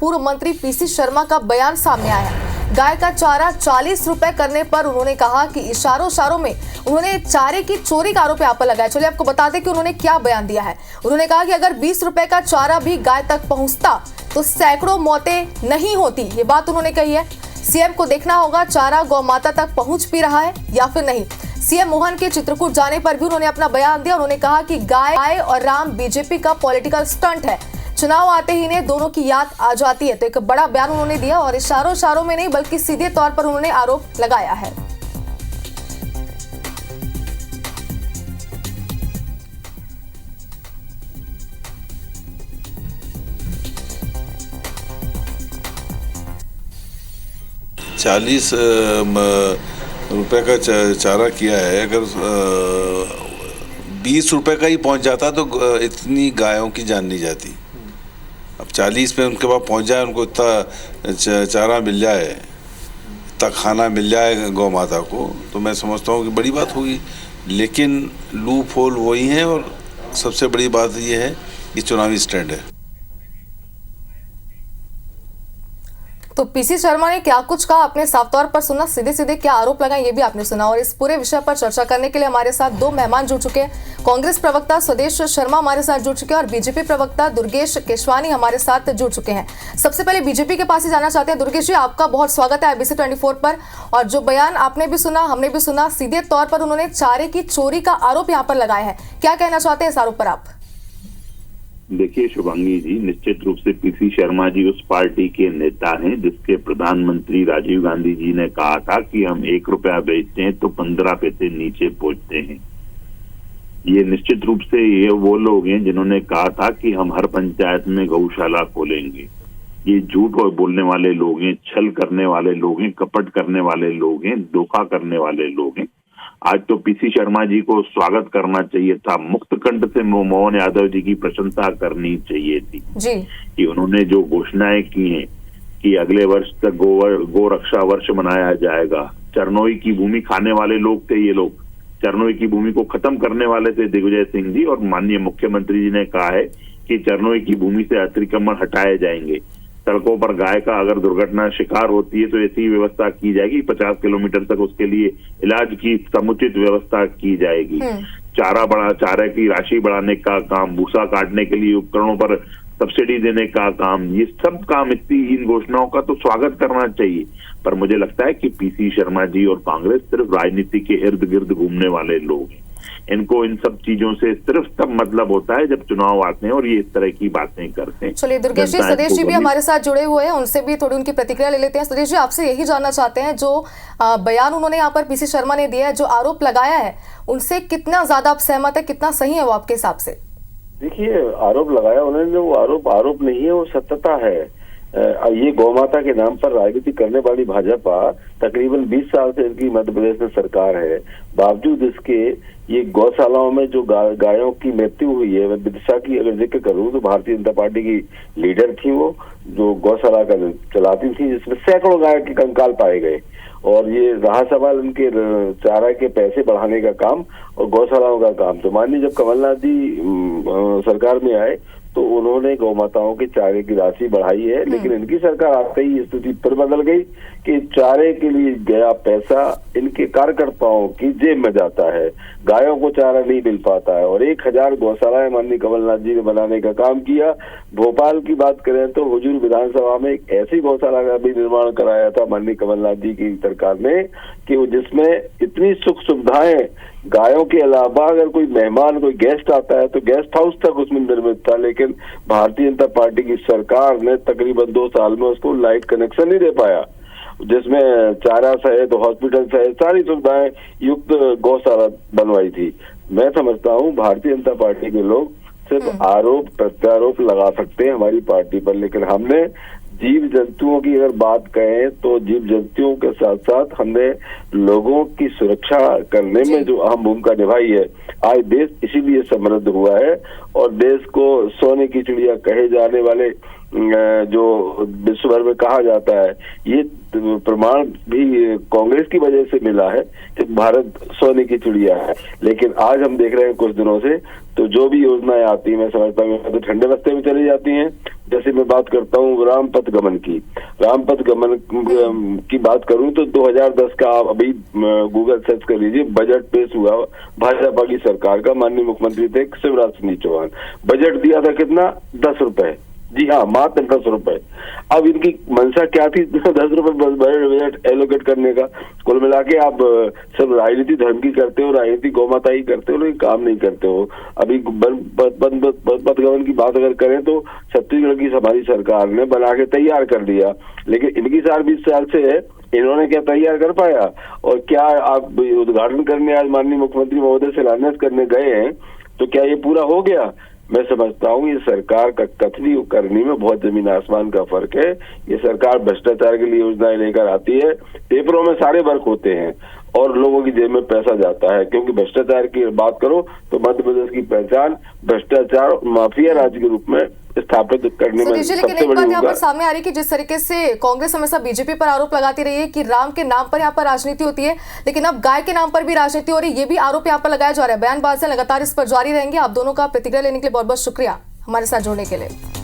पूर्व मंत्री पीसी शर्मा का बयान सामने आया है। गाय का चारा 40 रुपए करने पर उन्होंने कहा कि इशारों में उन्होंने चारे की चोरी का आरोप यहाँ पर लगाया। चलिए आपको बता दें कि उन्होंने क्या बयान दिया है। उन्होंने कहा कि अगर 20 रुपए का चारा भी गाय तक पहुंचता तो सैकड़ों मौतें नहीं होती। ये बात उन्होंने कही है। सीएम को देखना होगा चारा गौ माता तक पहुंच भी रहा है या फिर नहीं। सीएम मोहन के चित्रकूट जाने पर भी उन्होंने अपना बयान दिया। उन्होंने कहा कि गाय और राम बीजेपी का पॉलिटिकल स्टंट है, चुनाव आते ही इन्हें दोनों की याद आ जाती है। तो एक बड़ा बयान उन्होंने दिया और इशारों में नहीं बल्कि सीधे तौर पर उन्होंने आरोप लगाया है। ₹40 रुपए का चारा किया है। अगर 20 रुपए का ही पहुंच जाता तो इतनी गायों की जान नहीं जाती। अब 40 पे उनके पास पहुंच जाए, उनको इतना चारा मिल जाए, इतना खाना मिल जाए गौ माता को, तो मैं समझता हूँ कि बड़ी बात होगी। लेकिन लूप होल वही है और सबसे बड़ी बात ये है कि चुनावी स्टैंड है। तो पीसी शर्मा ने क्या कुछ कहा आपने साफ तौर पर सुना, सीधे क्या आरोप लगाए ये भी आपने सुना। और इस पूरे विषय पर चर्चा करने के लिए हमारे साथ दो मेहमान जुड़ चुके हैं। कांग्रेस प्रवक्ता स्वदेश शर्मा हमारे साथ जुड़ चुके हैं और बीजेपी प्रवक्ता दुर्गेश केशवानी हमारे साथ जुड़ चुके हैं। सबसे पहले बीजेपी के पास ही जाना चाहते हैं। दुर्गेश जी, आपका बहुत स्वागत है IBC 24 पर। और जो बयान आपने भी सुना, हमने भी सुना, सीधे तौर पर उन्होंने चारे की चोरी का आरोप यहाँ पर लगाया है। क्या कहना चाहते हैं इस आरोप पर आप? देखिए शुभांगी जी, निश्चित रूप से पीसी शर्मा जी उस पार्टी के नेता हैं जिसके प्रधानमंत्री राजीव गांधी जी ने कहा था कि हम 1 रुपया बेचते हैं तो 15 पैसे नीचे पहुंचते हैं। ये निश्चित रूप से ये वो लोग हैं जिन्होंने कहा था कि हम हर पंचायत में गौशाला खोलेंगे। ये झूठ और बोलने वाले लोग हैं, छल करने वाले लोग हैं, कपट करने वाले लोग हैं, धोखा करने वाले लोग हैं। आज तो पीसी शर्मा जी को स्वागत करना चाहिए था, मुक्त कंठ से मोहन यादव जी की प्रशंसा करनी चाहिए थी जी। कि उन्होंने जो घोषणाएं की हैं कि अगले वर्ष तक गो रक्षा वर्ष मनाया जाएगा। चरनोई की भूमि खाने वाले लोग थे ये लोग, चरनोई की भूमि को खत्म करने वाले थे दिग्विजय सिंह जी, और माननीय मुख्यमंत्री जी ने कहा है कि चरनोई की भूमि से अतिक्रमण हटाए जाएंगे। सड़कों पर गाय का अगर दुर्घटना शिकार होती है तो ऐसी व्यवस्था की जाएगी, 50 किलोमीटर तक उसके लिए इलाज की समुचित व्यवस्था की जाएगी। चारे की राशि बढ़ाने का काम, भूसा काटने के लिए उपकरणों पर सब्सिडी देने का काम, ये सब काम इन घोषणाओं का तो स्वागत करना चाहिए। पर मुझे लगता है कि पीसी शर्मा जी और कांग्रेस सिर्फ राजनीति के इर्द गिर्द घूमने वाले लोग हैं। इनको इन सब चीजों से सिर्फ तब मतलब होता है जब चुनाव आते हैं और ये इस तरह की बातें करते हैं। चलिए दुर्गेश जी, स्वदेश जी भी हमारे साथ जुड़े हुए हैं, उनसे भी थोड़ी उनकी प्रतिक्रिया ले लेते हैं। स्वदेश जी, आपसे यही जानना चाहते हैं, जो बयान उन्होंने यहाँ पर पीसी शर्मा ने दिया है, जो आरोप लगाया है, उनसे कितना ज्यादा आप सहमत है, कितना सही है वो आपके हिसाब से? देखिए, आरोप लगाया उन्होंने, वो आरोप नहीं है, वो सत्यता है। ये गौमाता के नाम पर राजनीति करने वाली भाजपा तकरीबन 20 साल से इनकी मध्य प्रदेश में सरकार है। बावजूद इसके ये गौशालाओं में जो गायों की मृत्यु हुई है, मैं विदिशा की अगर जिक्र करूं तो भारतीय जनता पार्टी की लीडर थी वो, जो गौशाला का चलाती थी, जिसमें सैकड़ों गाय के कंकाल पाए गए। और ये रहा सवाल उनके चारा के पैसे बढ़ाने का काम और गौशालाओं का काम, तो माननीय जब कमलनाथ जी सरकार में आए तो उन्होंने गौ माताओं के चारे की राशि बढ़ाई है। लेकिन इनकी सरकार आते ही स्थिति फिर बदल गई कि चारे के लिए गया पैसा इनके कार्यकर्ताओं की जेब में जाता है, गायों को चारा नहीं मिल पाता है। और 1000 गौशालाएं माननीय कमलनाथ जी ने बनाने का काम किया। भोपाल की बात करें तो हुजूर विधानसभा में एक ऐसी गौशाला का भी निर्माण कराया था माननीय कमलनाथ जी की सरकार ने कि जिसमें इतनी सुख सुविधाएं, गायों के अलावा अगर कोई मेहमान, कोई गेस्ट आता है तो गेस्ट हाउस तक उसमें निर्मित था। लेकिन भारतीय जनता पार्टी की सरकार ने तकरीबन 2 साल में उसको लाइट कनेक्शन नहीं दे पाया, जिसमें चारा सहित, हॉस्पिटल सहित सारी सुविधाएं युक्त गौशाला बनवाई थी। मैं समझता हूं भारतीय जनता पार्टी के लोग सिर्फ आरोप प्रत्यारोप लगा सकते हैं हमारी पार्टी पर, लेकिन हमने जीव जंतुओं की अगर बात करें तो जीव जंतुओं के साथ साथ हमने लोगों की सुरक्षा करने में जो अहम भूमिका निभाई है। आज देश इसीलिए समृद्ध हुआ है और देश को सोने की चिड़िया कहे जाने वाले जो विश्व भर में कहा जाता है, ये प्रमाण भी कांग्रेस की वजह से मिला है कि भारत सोने की चिड़िया है। लेकिन आज हम देख रहे हैं कुछ दिनों से तो जो भी योजनाएं आती हैं, मैं समझता हूँ तो ठंडे बस्ते में चली जाती हैं, जैसे मैं बात करता हूँ रामपथ गमन की, रामपथ गमन की बात करूं तो 2010 का आप अभी गूगल सर्च कर लीजिए, बजट पेश हुआ भाजपा की सरकार का, माननीय मुख्यमंत्री थे शिवराज सिंह चौहान। बजट दिया था कितना, 10 रुपए, जी हाँ मात्र 10 रुपए। अब इनकी मंशा क्या थी 10 रुपए बजट एलोकेट करने का? कुल मिला के आप सब राजनीति धर्म की करते हो, राजनीति गौमाता ही करते हो, लेकिन काम नहीं करते हो। अभी पथगमन की बात अगर करें तो छत्तीसगढ़ की हमारी सरकार ने बना के तैयार कर दिया, लेकिन इनकी 20 साल से है, इन्होंने क्या तैयार कर पाया? और क्या आप उद्घाटन करने आज माननीय मुख्यमंत्री महोदय शिलान्यास करने गए हैं तो क्या ये पूरा हो गया? मैं समझता हूँ ये सरकार का कथनी करनी में बहुत जमीन आसमान का फर्क है। ये सरकार भ्रष्टाचार के लिए योजनाएं लेकर आती है, पेपरों में सारे वर्क होते हैं और लोगों की जेब में पैसा जाता है, क्योंकि भ्रष्टाचार की बात करो तो मध्य प्रदेश की पहचान भ्रष्टाचार माफिया राज्य के रूप में स्थापित करने में लेकिन एक बात यहाँ पर सामने आ रही है कि जिस तरीके से कांग्रेस हमेशा बीजेपी पर आरोप लगाती रही है कि राम के नाम पर यहाँ पर राजनीति होती है, लेकिन अब गाय के नाम पर भी राजनीति हो रही है, ये भी आरोप यहाँ पर लगाया जा रहा है। बयानबाजियां लगातार इस पर जारी रहेंगी। आप दोनों का प्रतिक्रिया लेने के लिए बहुत बहुत शुक्रिया हमारे साथ जुड़ने के लिए।